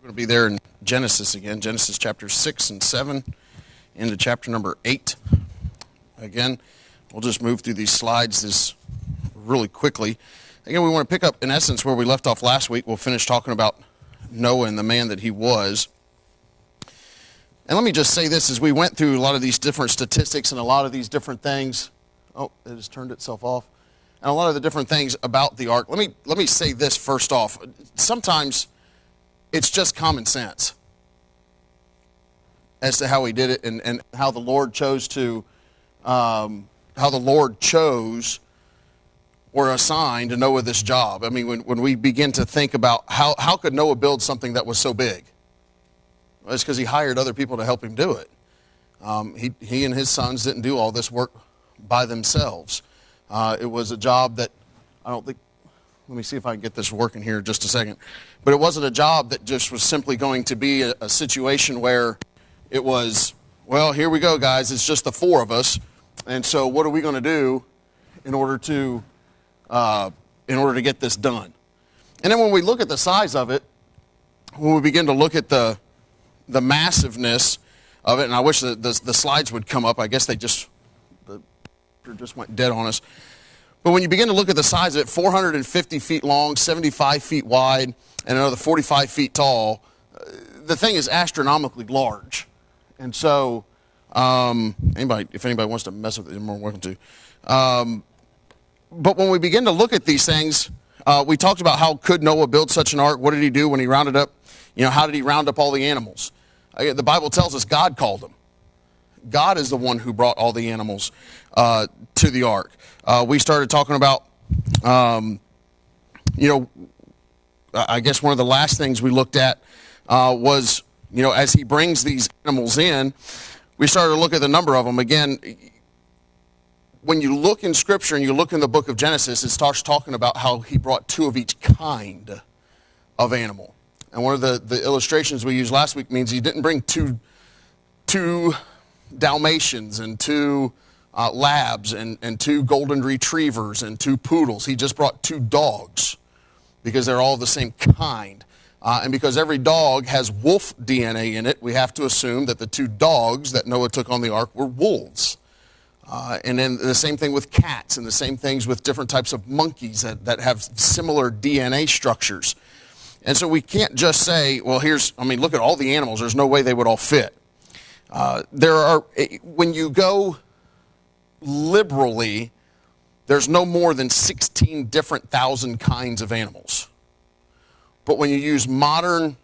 We're going to be there in Genesis again, Genesis chapter 6 and 7 into chapter number 8. Again, we'll just move through these slides this really quickly. Again, we want to pick up, in essence, where we left off last week. We'll finish talking about Noah and the man that he was. And let me just say this, as we went through a lot of these different statistics and a lot of these different things. Oh, it has turned itself off. And a lot of the different things about the ark. Let me say this first off. Sometimes it's just common sense as to how he did it and how the Lord chose to, or assigned Noah this job. I mean, when we begin to think about how could Noah build something that was so big? Well, it's because he hired other people to help him do it. He and his sons didn't do all this work by themselves. It was a job that I don't think, let me see if I can get this working here in just a second. But it wasn't a job that just was simply going to be a situation where it was, well, here we go, guys. It's just the four of us. And so what are we going to do in order to get this done? And then when we look at the size of it, when we begin to look at the massiveness of it, and I wish the slides would come up. I guess they just went dead on us. But when you begin to look at the size of it, 450 feet long, 75 feet wide, and another 45 feet tall, the thing is astronomically large. And so, if anybody wants to mess with it, you're more welcome to. But when we begin to look at these things, we talked about how could Noah build such an ark? What did he do when he rounded up? How did he round up all the animals? The Bible tells us God called them. God is the one who brought all the animals to the ark. We started talking about, I guess one of the last things we looked at was, as he brings these animals in, we started to look at the number of them. Again, when you look in Scripture and you look in the book of Genesis, it starts talking about how he brought two of each kind of animal. And one of the illustrations we used last week means he didn't bring two Dalmatians and two labs and two golden retrievers and two poodles. He just brought two dogs because they're all the same kind. And because every dog has wolf DNA in it, we have to assume that the two dogs that Noah took on the ark were wolves. And then the same thing with cats and the same things with different types of monkeys that have similar DNA structures. And so we can't just say, well, look at all the animals. There's no way they would all fit. When you go liberally, there's no more than 16 different thousand kinds of animals. But when you use modern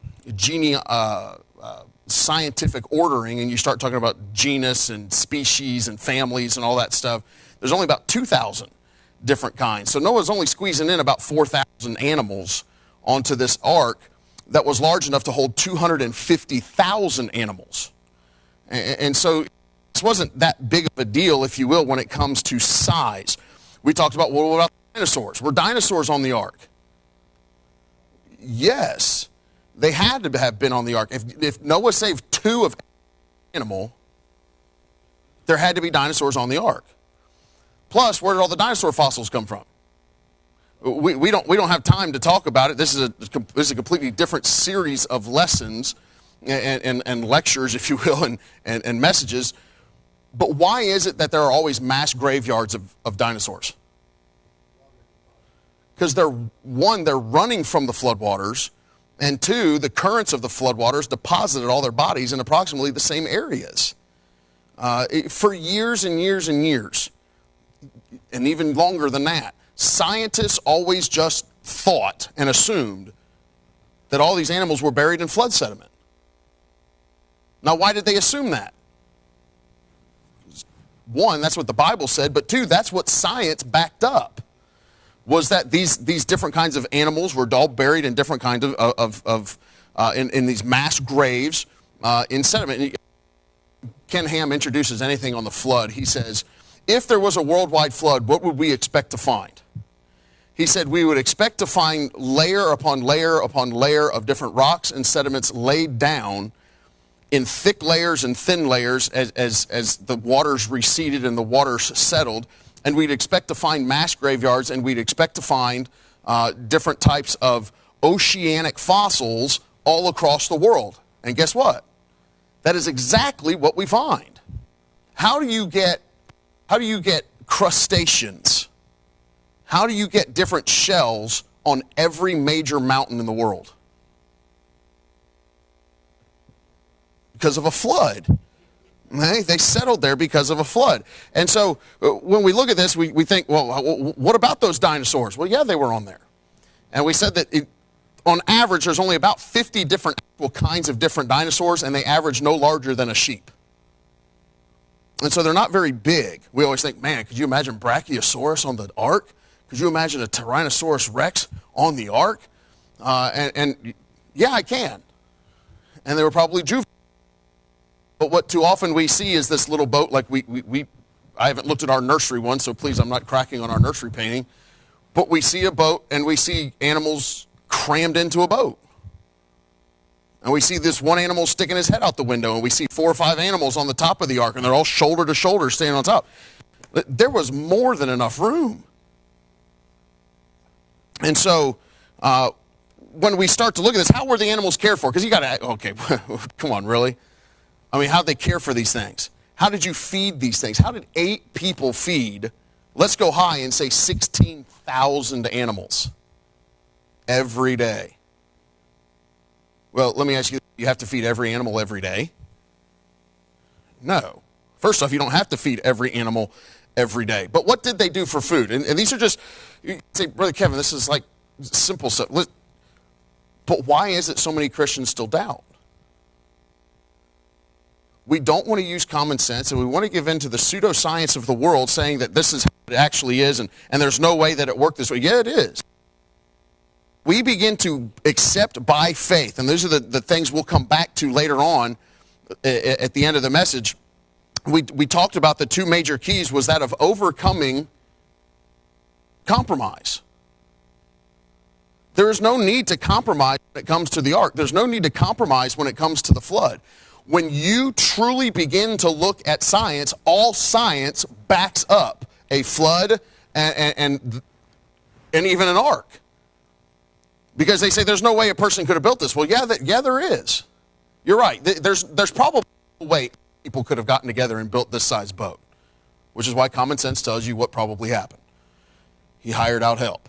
scientific ordering and you start talking about genus and species and families and all that stuff, there's only about 2,000 different kinds. So Noah's only squeezing in about 4,000 animals onto this ark that was large enough to hold 250,000 animals. And so this wasn't that big of a deal, if you will, when it comes to size. We talked about, well, what about dinosaurs? Were dinosaurs on the ark? Yes, they had to have been on the ark. If Noah saved two of animal, there had to be dinosaurs on the ark. Plus, where did all the dinosaur fossils come from? We don't have time to talk about it. This is a completely different series of lessons and lectures, if you will, and messages. But why is it that there are always mass graveyards of dinosaurs? Because they're running from the floodwaters, and two, the currents of the floodwaters deposited all their bodies in approximately the same areas for years and years and years, and even longer than that. Scientists always just thought and assumed that all these animals were buried in flood sediment. Now, why did they assume that? One, that's what the Bible said, but two, that's what science backed up, was that these different kinds of animals were all buried in different kinds in these mass graves in sediment. Ken Ham introduces anything on the flood. He says, if there was a worldwide flood, what would we expect to find? He said we would expect to find layer upon layer upon layer of different rocks and sediments laid down in thick layers and thin layers as the waters receded and the waters settled. And we'd expect to find mass graveyards, and we'd expect to find different types of oceanic fossils all across the world. And guess what? That is exactly what we find. How do you get crustaceans? How do you get different shells on every major mountain in the world? Because of a flood. They settled there because of a flood. And so when we look at this, we think, well, what about those dinosaurs? Well, yeah, they were on there. And we said that on average, there's only about 50 different kinds of different dinosaurs, and they average no larger than a sheep. And so they're not very big. We always think, man, could you imagine Brachiosaurus on the ark? Could you imagine a Tyrannosaurus Rex on the ark? And yeah, I can. And they were probably juvenile. But what too often we see is this little boat, like I haven't looked at our nursery one, so please, I'm not cracking on our nursery painting. But we see a boat, and we see animals crammed into a boat. And we see this one animal sticking his head out the window, and we see 4 or 5 animals on the top of the ark, and they're all shoulder to shoulder standing on top. There was more than enough room. And so when we start to look at this, how were the animals cared for? Because you got to, okay, come on, really? I mean, how'd they care for these things? How did you feed these things? How did 8 people feed, let's go high and say 16,000 animals every day? Well, let me ask you, you have to feed every animal every day? No. First off, you don't have to feed every animal every day. But what did they do for food? And these are just, you say, Brother Kevin, this is like simple stuff. But why is it so many Christians still doubt? We don't want to use common sense, and we want to give in to the pseudoscience of the world saying that this is how it actually is, and there's no way that it worked this way. Yeah, it is. We begin to accept by faith, and those are the things we'll come back to later on at the end of the message. We talked about the 2 major keys was that of overcoming compromise. There is no need to compromise when it comes to the ark. There's no need to compromise when it comes to the flood. When you truly begin to look at science, all science backs up a flood and even an ark. Because they say there's no way a person could have built this. Well, yeah, there is. You're right. There's probably a way people could have gotten together and built this size boat, which is why common sense tells you what probably happened. He hired out help.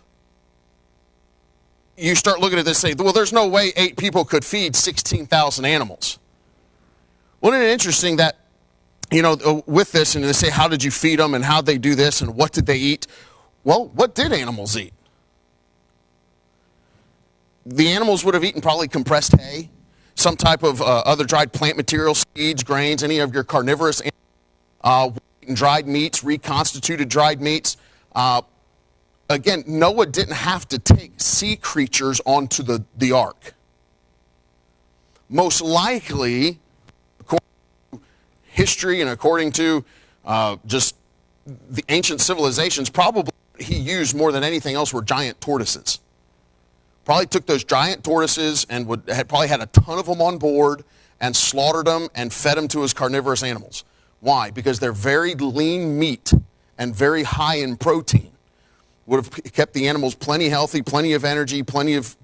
You start looking at this and say, well, there's no way 8 people could feed 16,000 animals. Well, isn't it interesting that, with this, and they say, how did you feed them, and how did they do this, and what did they eat? Well, what did animals eat? The animals would have eaten probably compressed hay, some type of other dried plant material, seeds, grains, any of your carnivorous animals, dried meats, reconstituted dried meats. Again, Noah didn't have to take sea creatures onto the ark. Most likely, according to history and according to just the ancient civilizations, probably he used more than anything else were giant tortoises. Probably took those giant tortoises and probably had a ton of them on board and slaughtered them and fed them to his carnivorous animals. Why? Because they're very lean meat and very high in protein. Would have kept the animals plenty healthy, plenty of energy, plenty of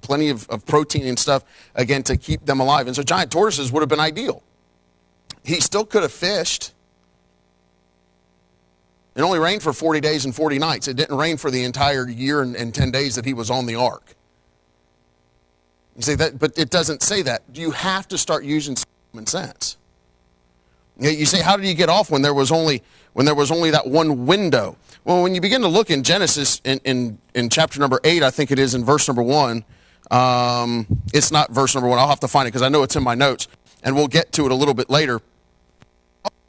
protein and stuff, again, to keep them alive. And so giant tortoises would have been ideal. He still could have fished. It only rained for 40 days and 40 nights. It didn't rain for the entire year and 10 days that he was on the ark. You say that, but it doesn't say that. You have to start using common sense. You say, how did you get off when there was only that one window? Well, when you begin to look in Genesis, in chapter number 8, I think it is in verse number 1. It's not verse number 1. I'll have to find it because I know it's in my notes, and we'll get to it a little bit later.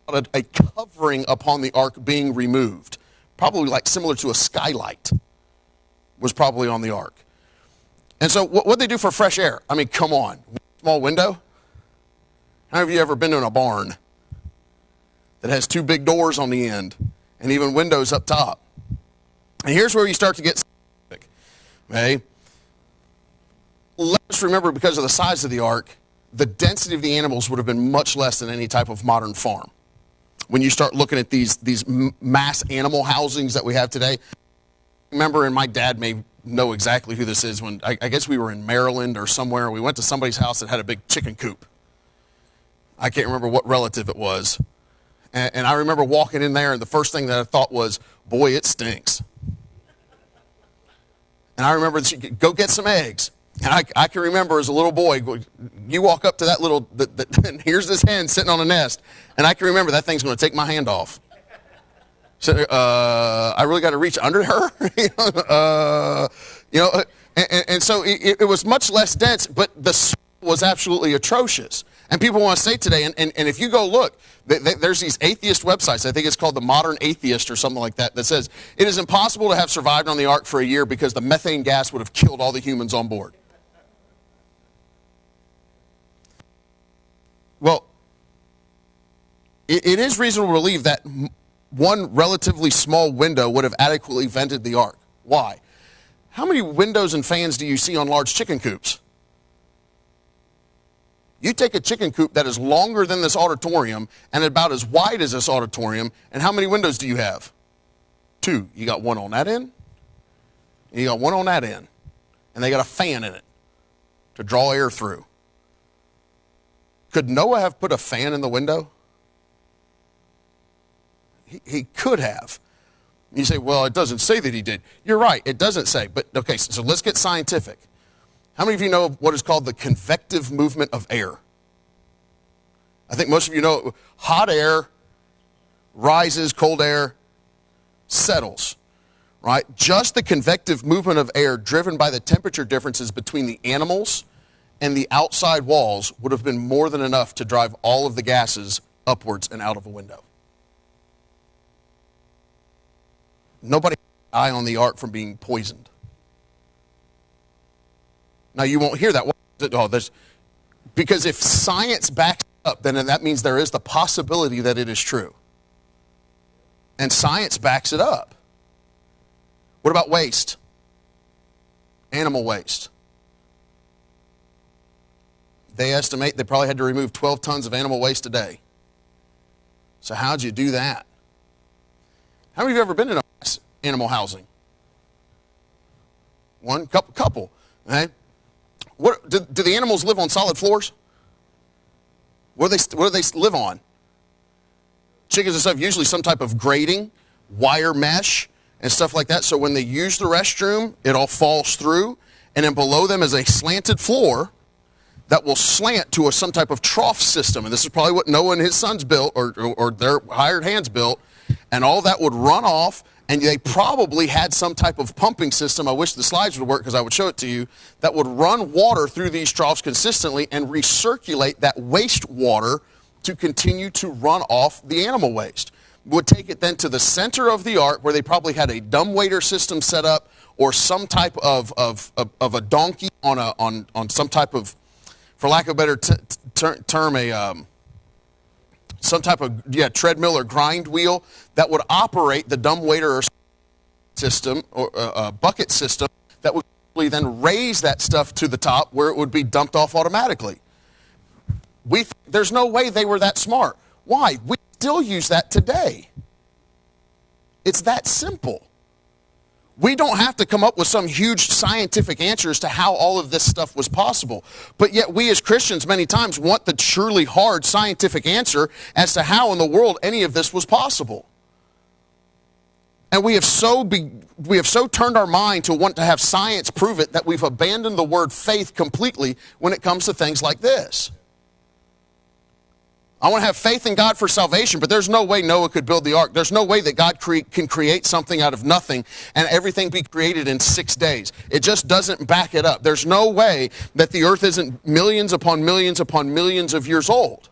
A covering upon the ark being removed, probably like similar to a skylight, was probably on the ark. And so what they do for fresh air? I mean, come on. Small window? How have you ever been in a barn that has 2 big doors on the end and even windows up top? And here's where you start to get specific. Okay? Let's remember, because of the size of the ark, the density of the animals would have been much less than any type of modern farm. When you start looking at these mass animal housings that we have today, remember, and my dad may know exactly who this is. When I guess we were in Maryland or somewhere. We went to somebody's house that had a big chicken coop. I can't remember what relative it was. And I remember walking in there, and the first thing that I thought was, boy, it stinks. And I remember, go get some eggs. And I can remember as a little boy, you walk up to that little, and here's this hen sitting on a nest. And I can remember that thing's going to take my hand off. So I really got to reach under her. And so it was much less dense, but the smell was absolutely atrocious. And people want to say today, and if you go look, there's these atheist websites. I think it's called the Modern Atheist or something like that says it is impossible to have survived on the ark for a year because the methane gas would have killed all the humans on board. Well, it is reasonable to believe that one relatively small window would have adequately vented the ark. Why? How many windows and fans do you see on large chicken coops? You take a chicken coop that is longer than this auditorium and about as wide as this auditorium, and how many windows do you have? 2. You got one on that end, and you got one on that end, and they got a fan in it to draw air through. Could Noah have put a fan in the window? He could have. You say, well, it doesn't say that he did. You're right, it doesn't say. But, okay, so let's get scientific. How many of you know what is called the convective movement of air? I think most of you know hot air rises, cold air settles, right? Just the convective movement of air driven by the temperature differences between the animals and the outside walls would have been more than enough to drive all of the gases upwards and out of a window. Nobody had an eye on the ark from being poisoned. Now, you won't hear that. Because if science backs it up, then that means there is the possibility that it is true. And science backs it up. What about waste? Animal waste. They estimate they probably had to remove 12 tons of animal waste a day. So how'd you do that? How many of you have ever been in animal housing? One? Couple. Okay? What, do the animals live on solid floors? What do they live on? Chickens and stuff, usually some type of grating, wire mesh, and stuff like that. So when they use the restroom, it all falls through. And then below them is a slanted floor that will slant to some type of trough system. And this is probably what Noah and his sons built, or their hired hands built. And all that would run off. And they probably had some type of pumping system, I wish the slides would work because I would show it to you, that would run water through these troughs consistently and recirculate that waste water to continue to run off the animal waste. Would take it then to the center of the ark where they probably had a dumbwaiter system set up or some type of a donkey on some type of, for lack of a better term, some type of treadmill or grind wheel that would operate the dumbwaiter or system or bucket system that would then raise that stuff to the top where it would be dumped off automatically. There's no way they were that smart. Why? We still use that today. It's that simple. We don't have to come up with some huge scientific answers to how all of this stuff was possible. But yet we as Christians many times want the truly hard scientific answer as to how in the world any of this was possible. And we have so turned our mind to want to have science prove it that we've abandoned the word faith completely when it comes to things like this. I want to have faith in God for salvation, but there's no way Noah could build the ark. There's no way that God can create something out of nothing and everything be created in 6 days. It just doesn't back it up. There's no way that the earth isn't millions upon millions upon millions of years old.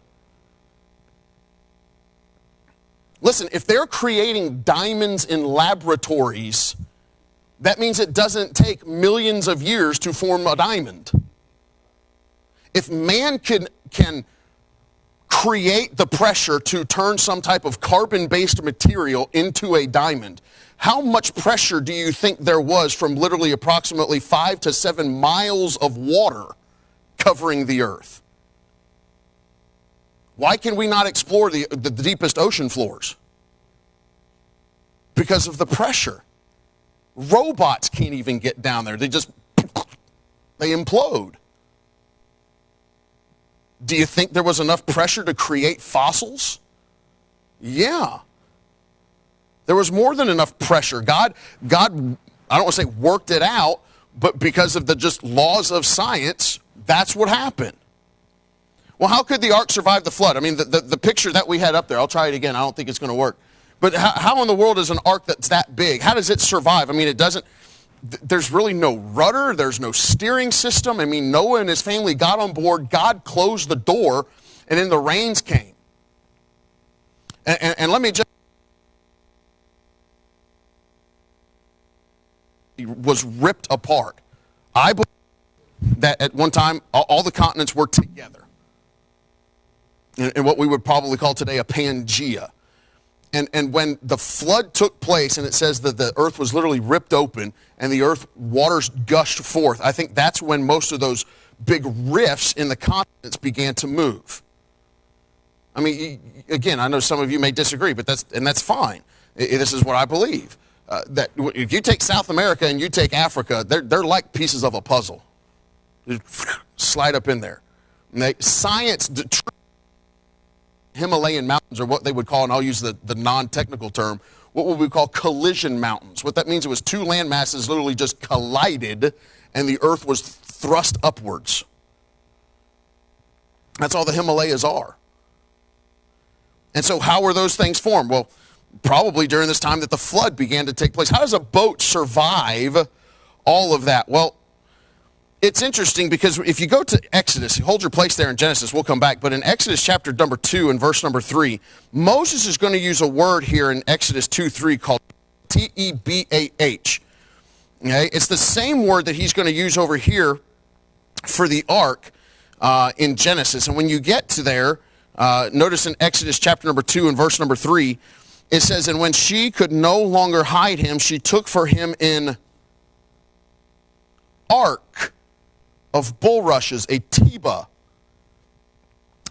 Listen, if they're creating diamonds in laboratories, that means it doesn't take millions of years to form a diamond. If man can create the pressure to turn some type of carbon-based material into a diamond, how much pressure do you think there was from literally approximately 5 to 7 miles of water covering the earth? Why can we not explore the deepest ocean floors? Because of the pressure. Robots can't even get down there. They implode. Do you think there was enough pressure to create fossils? Yeah. There was more than enough pressure. God, I don't want to say worked it out, but because of the just laws of science, that's what happened. Well, how could the ark survive the flood? I mean, the picture that we had up there, I'll try it again. I don't think it's going to work. But how in the world is an ark that's that big? How does it survive? I mean, it doesn't, there's really no rudder. There's no steering system. I mean, Noah and his family got on board. God closed the door, and then the rains came. And let me just, was ripped apart. I believe that at one time all the continents were together in what we would probably call today a Pangea. And when the flood took place, and it says that the earth was literally ripped open and the earth waters gushed forth, I think that's when most of those big rifts in the continents began to move. I mean, again, I know some of you may disagree, but that's fine. This is what I believe. That if you take South America and you take Africa, they're like pieces of a puzzle. They slide up in there. And science, Himalayan mountains, or what they would call, and I'll use the non-technical term, what would we call collision mountains. What that means, it was two land masses literally just collided, and the earth was thrust upwards. That's all the Himalayas are. And so how were those things formed? Well, probably during this time that the flood began to take place. How does a boat survive all of that? Well, it's interesting because if you go to Exodus, hold your place there in Genesis, we'll come back, but in Exodus chapter number 2 and verse number 3, Moses is going to use a word here in Exodus 2:3 called Tebah. Okay? It's the same word that he's going to use over here for the ark in Genesis. And when you get to there, notice in Exodus chapter number 2 and verse number 3, it says, and when she could no longer hide him, she took for him an ark of bulrushes, a Tebah.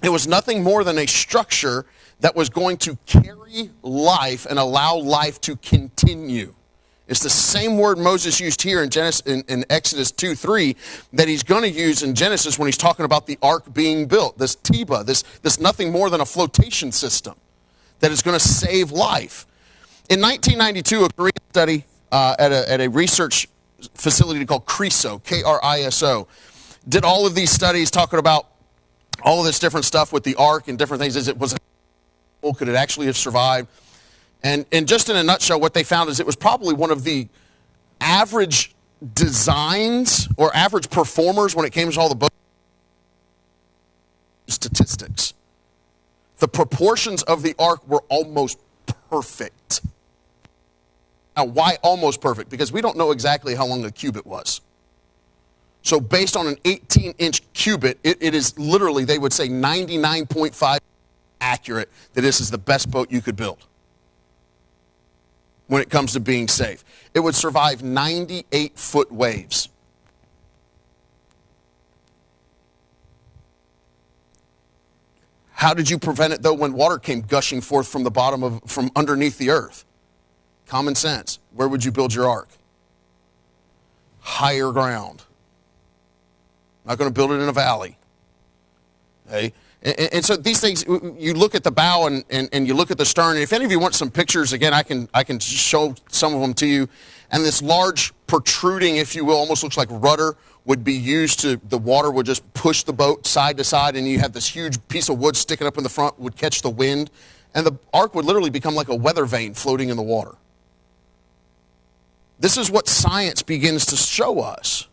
It was nothing more than a structure that was going to carry life and allow life to continue. It's the same word Moses used here in Exodus 2:3 that he's going to use in Genesis when he's talking about the ark being built. This Tebah, this nothing more than a flotation system that is going to save life. In 1992, a Korean study at a research facility called KRISO, K-R-I-S-O, did all of these studies talking about all of this different stuff with the ark and different things. Could it actually have survived? And just in a nutshell, what they found is it was probably one of the average designs or average performers when it came to all the boat statistics. The proportions of the ark were almost perfect. Now, why almost perfect? Because we don't know exactly how long a cubit was. So based on an 18-inch cubit, it is literally, they would say, 99.5 accurate that this is the best boat you could build when it comes to being safe. It would survive 98-foot waves. How did you prevent it, though, when water came gushing forth from the bottom from underneath the earth? Common sense. Where would you build your ark? Higher ground. Not going to build it in a valley. Okay? And so these things, you look at the bow and you look at the stern. And if any of you want some pictures, again, I can show some of them to you. And this large protruding, if you will, almost looks like rudder, would be used to, the water would just push the boat side to side, and you have this huge piece of wood sticking up in the front, would catch the wind. And the ark would literally become like a weather vane floating in the water. This is what science begins to show us.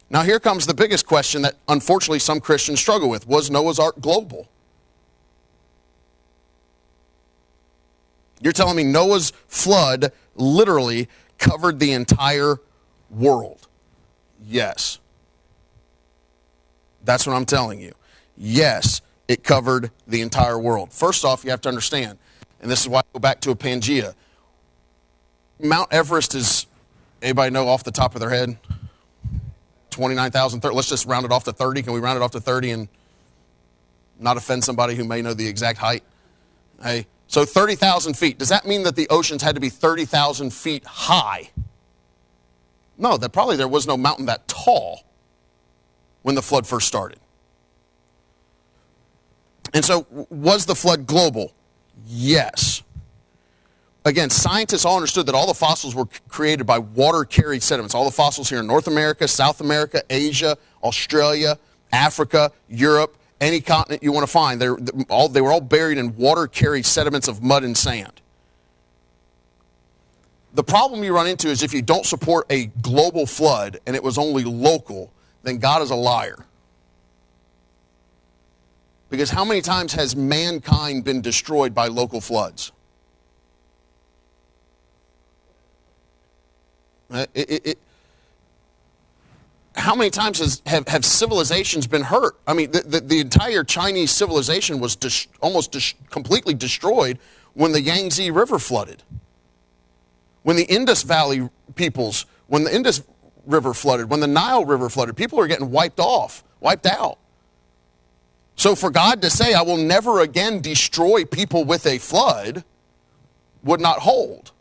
Now here comes the biggest question that unfortunately some Christians struggle with. Was Noah's Ark global? You're telling me Noah's flood literally covered the entire world? Yes. That's what I'm telling you. Yes, it covered the entire world. First off, you have to understand, and this is why I go back to a Pangea. Mount Everest is, anybody know off the top of their head? 29,000, let's just round it off to 30. Can we round it off to 30 and not offend somebody who may know the exact height? Hey, So 30,000 feet. Does that mean that the oceans had to be 30,000 feet high? No, that probably there was no mountain that tall when the flood first started. And so was the flood global? Yes. Again, scientists all understood that all the fossils were created by water-carried sediments. All the fossils here in North America, South America, Asia, Australia, Africa, Europe, any continent you want to find, they were all buried in water-carried sediments of mud and sand. The problem you run into is if you don't support a global flood and it was only local, then God is a liar. Because how many times has mankind been destroyed by local floods? How many times have civilizations been hurt? I mean, the entire Chinese civilization was almost completely destroyed when the Yangtze River flooded. When the Indus Valley peoples, when the Indus River flooded, when the Nile River flooded, people are getting wiped out. So for God to say, I will never again destroy people with a flood, would not hold.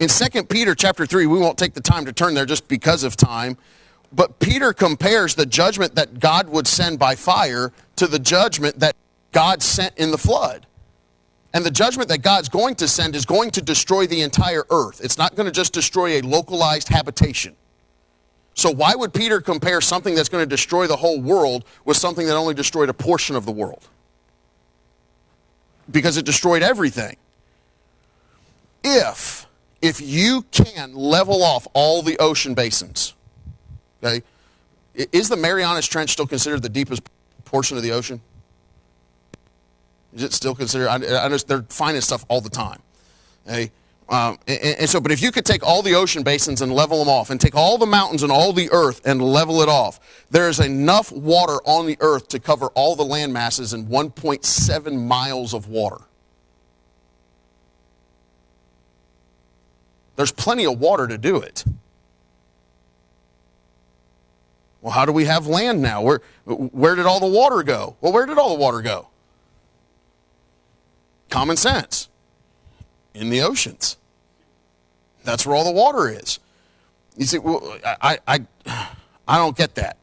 In 2 Peter chapter 3, we won't take the time to turn there just because of time, but Peter compares the judgment that God would send by fire to the judgment that God sent in the flood. And the judgment that God's going to send is going to destroy the entire earth. It's not going to just destroy a localized habitation. So why would Peter compare something that's going to destroy the whole world with something that only destroyed a portion of the world? Because it destroyed everything. If you can level off all the ocean basins, okay, is the Marianas Trench still considered the deepest portion of the ocean? Is it still considered? I know they're finding stuff all the time. Okay? And so, but if you could take all the ocean basins and level them off, and take all the mountains and all the earth and level it off, there is enough water on the earth to cover all the land masses in 1.7 miles of water. There's plenty of water to do it. Well, how do we have land now? Where did all the water go? Well, where did all the water go? Common sense. In the oceans. That's where all the water is. You say, well, I don't get that.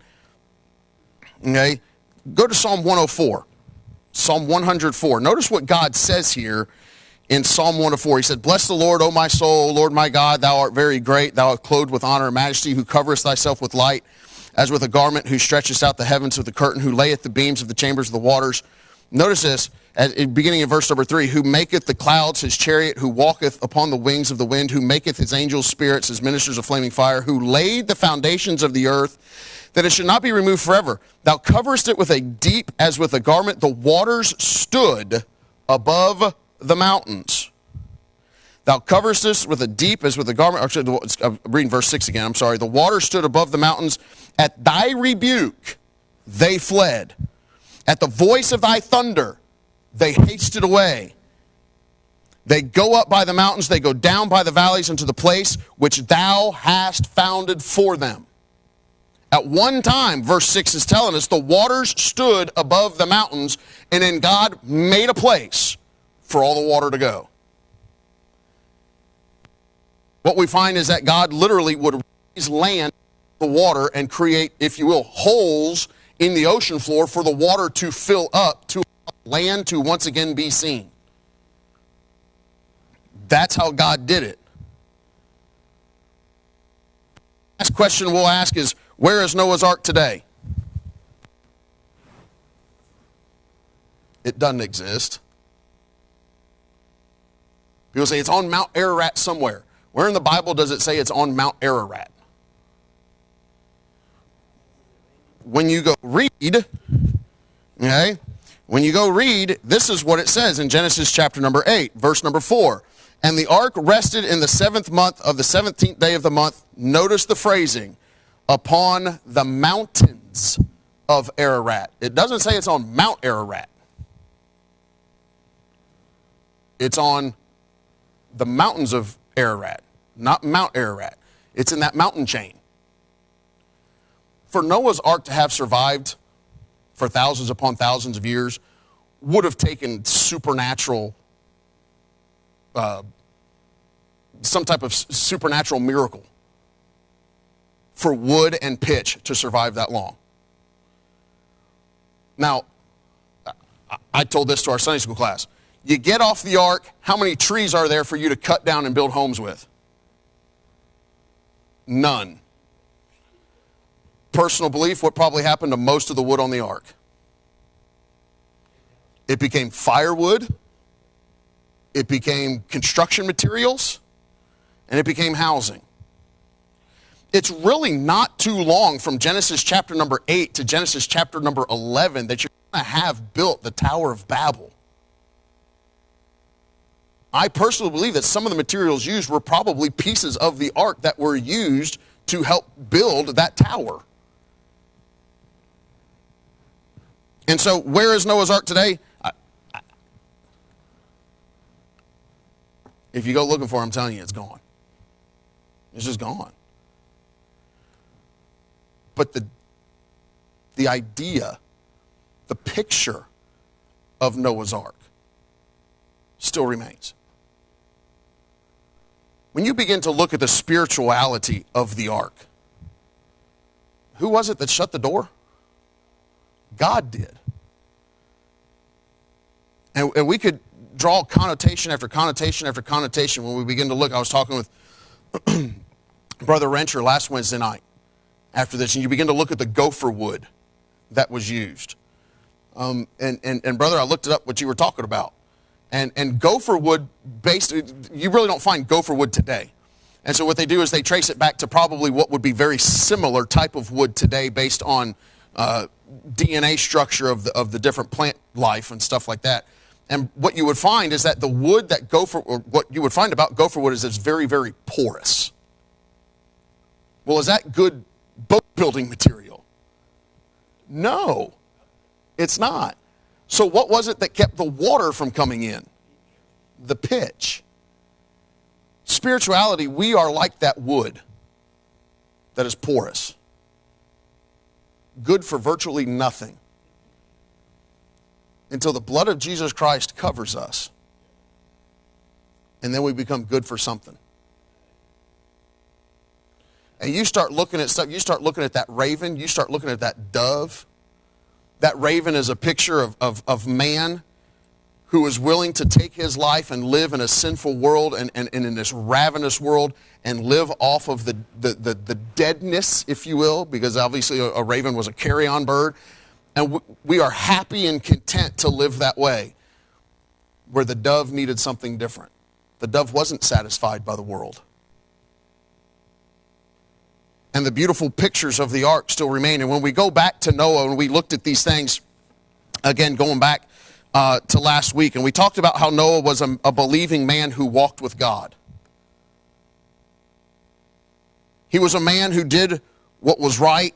Okay? Go to Psalm 104. Psalm 104. Notice what God says here in Psalm 104. He said, Bless the Lord, O my soul, Lord my God, thou art very great. Thou art clothed with honor and majesty, who coverest thyself with light, as with a garment, who stretchest out the heavens with a curtain, who layeth the beams of the chambers of the waters. Notice this, beginning in verse number 3, who maketh the clouds his chariot, who walketh upon the wings of the wind, who maketh his angels spirits, his ministers of flaming fire, who laid the foundations of the earth, that it should not be removed forever. Thou coverest it with a deep as with a garment. The waters stood above the mountains. Thou coverest this with a deep as with a garment. Actually, I'm reading verse 6 again. I'm sorry. The waters stood above the mountains. At thy rebuke, they fled. At the voice of thy thunder, they hasted away. They go up by the mountains, they go down by the valleys into the place which thou hast founded for them. At one time, verse 6 is telling us, the waters stood above the mountains, and then God made a place for all the water to go. What we find is that God literally would raise land, the water, and create, if you will, holes in the ocean floor for the water to fill up, to land to once again be seen. That's how God did it. The next question we'll ask is, where is Noah's Ark today? It doesn't exist. People say it's on Mount Ararat somewhere. Where in the Bible does it say it's on Mount Ararat? When you go read, okay, when you go read, this is what it says in Genesis chapter number 8, verse number 4. And the ark rested in the 7th month of the 17th day of the month. Notice the phrasing, upon the mountains of Ararat. It doesn't say it's on Mount Ararat. It's on the mountains of Ararat, not Mount Ararat. It's in that mountain chain. For Noah's Ark to have survived for thousands upon thousands of years would have taken supernatural, some type of supernatural miracle for wood and pitch to survive that long. Now, I told this to our Sunday school class. You get off the ark, how many trees are there for you to cut down and build homes with? None. Personal belief, what probably happened to most of the wood on the ark? It became firewood, it became construction materials, and it became housing. It's really not too long from Genesis chapter number 8 to Genesis chapter number 11 that you're going to have built the Tower of Babel. I personally believe that some of the materials used were probably pieces of the ark that were used to help build that tower. And so, where is Noah's Ark today? If you go looking for it, I'm telling you, it's gone. It's just gone. But the idea, the picture of Noah's Ark still remains. When you begin to look at the spirituality of the ark, who was it that shut the door? God did. And we could draw connotation after connotation after connotation when we begin to look. I was talking with Brother Rencher last Wednesday night after this, and you begin to look at the gopher wood that was used. And brother, I looked it up what you were talking about. And gopher wood, you really don't find gopher wood today. And so what they do is they trace it back to probably what would be very similar type of wood today based on DNA structure of the different plant life and stuff like that. And what you would find is that the wood that what you would find about gopher wood is it's very, very porous. Well, is that good boat building material? No, it's not. So what was it that kept the water from coming in? The pitch. Spirituality, we are like that wood that is porous. Good for virtually nothing. Until the blood of Jesus Christ covers us. And then we become good for something. And you start looking at stuff, you start looking at that raven, you start looking at that dove. That raven is a picture of man who is willing to take his life and live in a sinful world and in this ravenous world and live off of the deadness, if you will, because obviously a raven was a carrion bird. And we are happy and content to live that way, where the dove needed something different. The dove wasn't satisfied by the world. And the beautiful pictures of the ark still remain. And when we go back to Noah and we looked at these things, again, going back to last week, and we talked about how Noah was a believing man who walked with God. He was a man who did what was right,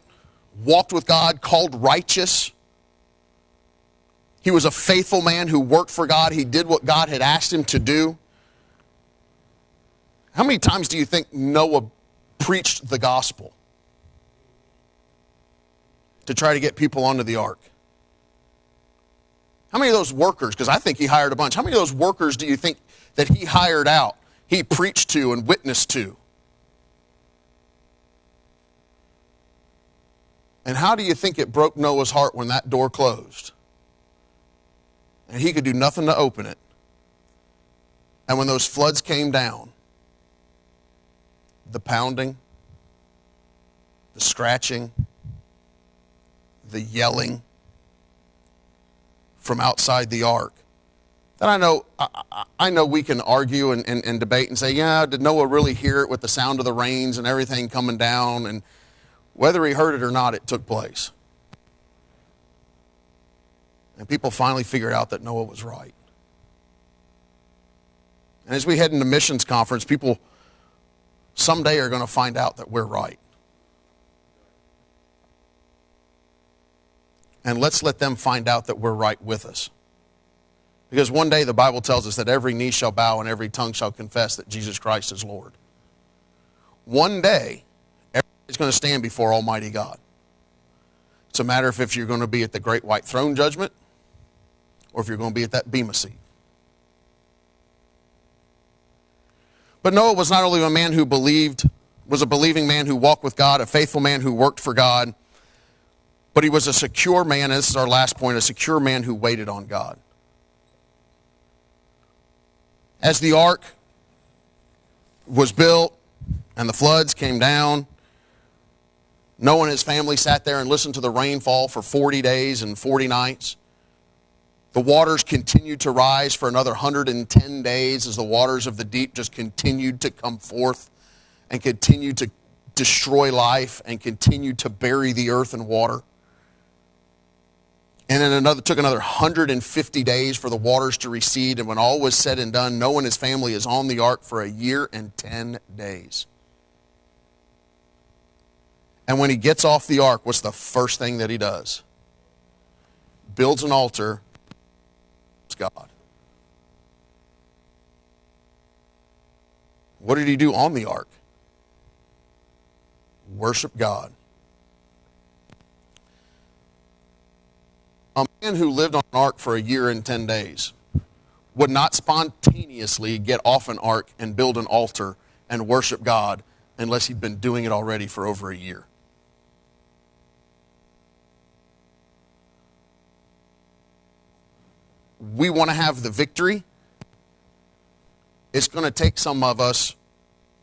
walked with God, called righteous. He was a faithful man who worked for God. He did what God had asked him to do. How many times do you think Noah preached the gospel to try to get people onto the ark? How many of those workers, because I think he hired a bunch, how many of those workers do you think that he hired out, he preached to and witnessed to? And how do you think it broke Noah's heart when that door closed? And he could do nothing to open it. And when those floods came down, the pounding, the scratching, the yelling from outside the ark. And I know we can argue and debate and say, yeah, did Noah really hear it with the sound of the rains and everything coming down? And whether he heard it or not, it took place. And people finally figured out that Noah was right. And as we head into missions conference, people someday are going to find out that we're right. And let's let them find out that we're right with us. Because one day the Bible tells us that every knee shall bow and every tongue shall confess that Jesus Christ is Lord. One day, everybody's going to stand before Almighty God. It's a matter of if you're going to be at the great white throne judgment or if you're going to be at that bema seat. But Noah was not only a man who believed, was a believing man who walked with God, a faithful man who worked for God, but he was a secure man, and this is our last point, a secure man who waited on God. As the ark was built and the floods came down, Noah and his family sat there and listened to the rainfall for 40 days and 40 nights. The waters continued to rise for another 110 days as the waters of the deep just continued to come forth and continued to destroy life and continued to bury the earth in water. And then took another 150 days for the waters to recede. And when all was said and done, Noah and his family is on the ark for a year and 10 days. And when he gets off the ark, what's the first thing that he does? Builds an altar. It's God. What did he do on the ark? Worship God. A man who lived on an ark for a year and 10 days would not spontaneously get off an ark and build an altar and worship God unless he'd been doing it already for over a year. We want to have the victory. It's going to take some of us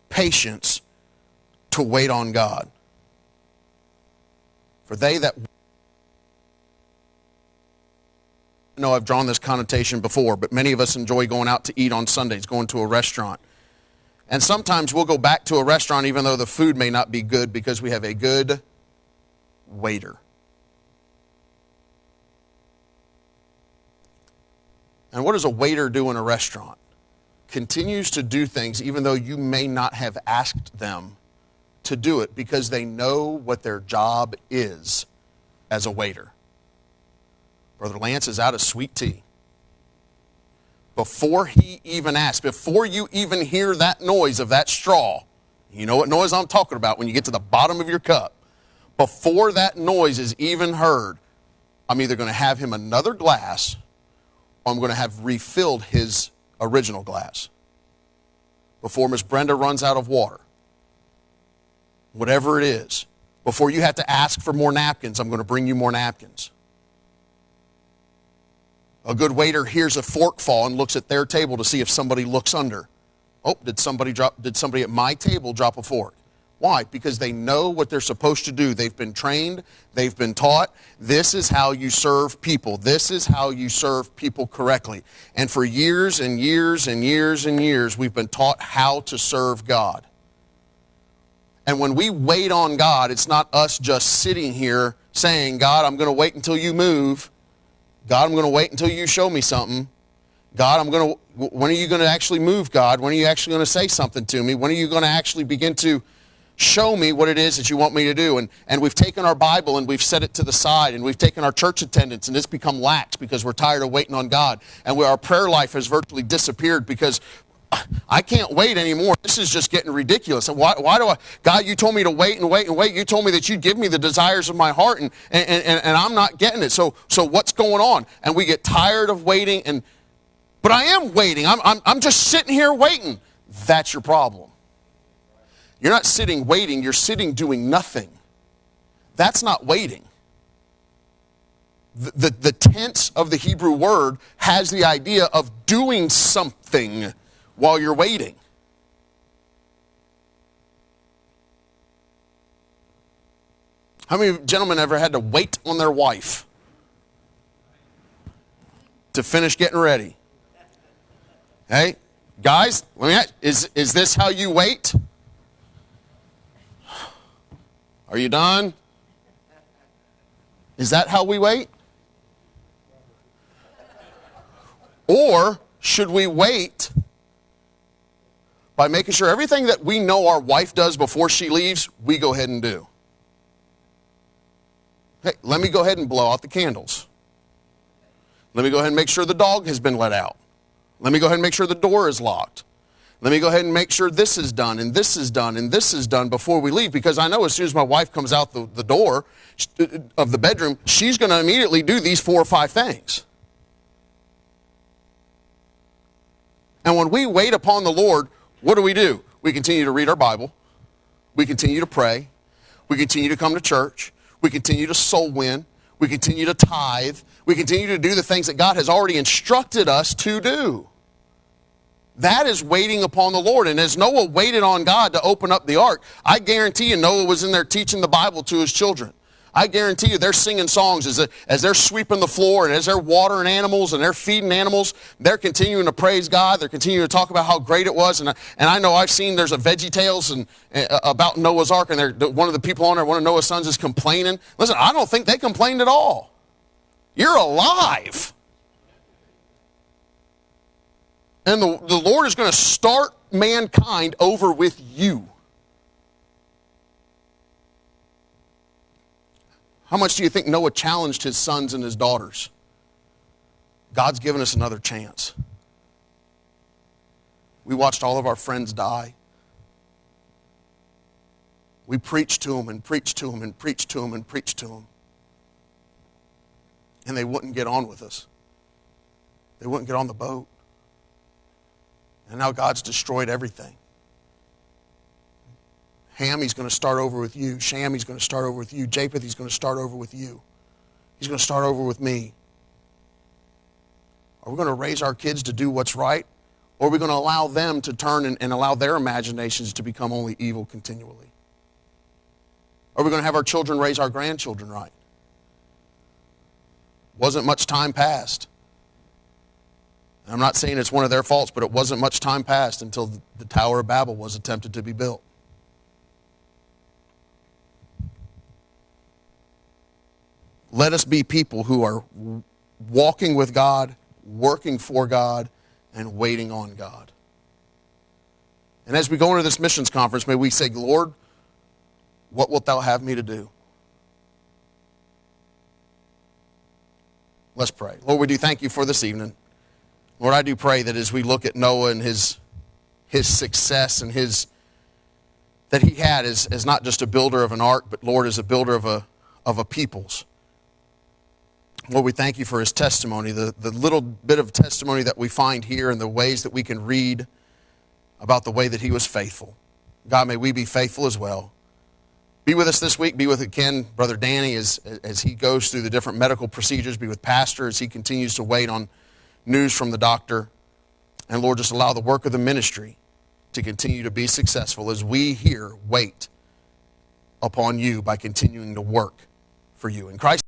patience to wait on God. For they that... I know I've drawn this connotation before, but many of us enjoy going out to eat on Sundays, going to a restaurant. And sometimes we'll go back to a restaurant even though the food may not be good because we have a good waiter. And what does a waiter do in a restaurant? Continues to do things even though you may not have asked them to do it because they know what their job is as a waiter. Brother Lance is out of sweet tea. Before he even asks, before you even hear that noise of that straw, you know what noise I'm talking about when you get to the bottom of your cup. Before that noise is even heard, I'm either going to have him another glass or I'm going to have refilled his original glass before Miss Brenda runs out of water. Whatever it is. Before you have to ask for more napkins, I'm going to bring you more napkins. A good waiter hears a fork fall and looks at their table to see if somebody looks under. Oh, did somebody at my table drop a fork? Why? Because they know what they're supposed to do. They've been trained. They've been taught. This is how you serve people. This is how you serve people correctly. And for years and years and years and years, we've been taught how to serve God. And when we wait on God, it's not us just sitting here saying, God, I'm going to wait until you move. God, I'm going to wait until you show me something. God, when are you going to actually move, God? When are you actually going to say something to me? When are you going to actually begin to show me what it is that you want me to do? And we've taken our Bible and we've set it to the side, and we've taken our church attendance and it's become lax because we're tired of waiting on God. And our prayer life has virtually disappeared because I can't wait anymore. This is just getting ridiculous. Why do I? God, you told me to wait and wait and wait. You told me that you'd give me the desires of my heart, and I'm not getting it. So what's going on? And we get tired of waiting. But I am waiting. I'm just sitting here waiting. That's your problem. You're not sitting waiting. You're sitting doing nothing. That's not waiting. The tense of the Hebrew word has the idea of doing something while you're waiting. How many gentlemen ever had to wait on their wife to finish getting ready? Hey, guys, let me ask, is this how you wait? Are you done? Is that how we wait? Or should we wait by making sure everything that we know our wife does before she leaves, we go ahead and do? Hey, let me go ahead and blow out the candles. Let me go ahead and make sure the dog has been let out. Let me go ahead and make sure the door is locked. Let me go ahead and make sure this is done, and this is done, and this is done before we leave, because I know as soon as my wife comes out the door of the bedroom, she's going to immediately do these 4 or 5 things. And when we wait upon the Lord, what do? We continue to read our Bible. We continue to pray. We continue to come to church. We continue to soul win. We continue to tithe. We continue to do the things that God has already instructed us to do. That is waiting upon the Lord. And as Noah waited on God to open up the ark, I guarantee you Noah was in there teaching the Bible to his children. I guarantee you they're singing songs as they're sweeping the floor and as they're watering animals and they're feeding animals. They're continuing to praise God. They're continuing to talk about how great it was. And I know I've seen there's a Veggie Tales about Noah's Ark, and one of the people on there, one of Noah's sons, is complaining. Listen, I don't think they complained at all. You're alive. And the Lord is going to start mankind over with you. How much do you think Noah challenged his sons and his daughters? God's given us another chance. We watched all of our friends die. We preached to them and preached to them and preached to them and preached to them. And they wouldn't get on with us. They wouldn't get on the boat. And now God's destroyed everything. Ham, he's going to start over with you. Sham, he's going to start over with you. Japheth, he's going to start over with you. He's going to start over with me. Are we going to raise our kids to do what's right? Or are we going to allow them to turn and allow their imaginations to become only evil continually? Are we going to have our children raise our grandchildren right? Wasn't much time passed. I'm not saying it's one of their faults, but it wasn't much time passed until the Tower of Babel was attempted to be built. Let us be people who are walking with God, working for God, and waiting on God. And as we go into this missions conference, may we say, Lord, what wilt thou have me to do? Let's pray. Lord, we do thank you for this evening. Lord, I do pray that as we look at Noah and his success and that he had as not just a builder of an ark, but Lord, as a builder of a people's. Lord, we thank you for his testimony, the little bit of testimony that we find here and the ways that we can read about the way that he was faithful. God, may we be faithful as well. Be with us this week. Be with Ken, Brother Danny, as he goes through the different medical procedures. Be with Pastor as he continues to wait on news from the doctor. And Lord, just allow the work of the ministry to continue to be successful as we here wait upon you by continuing to work for you. In Christ.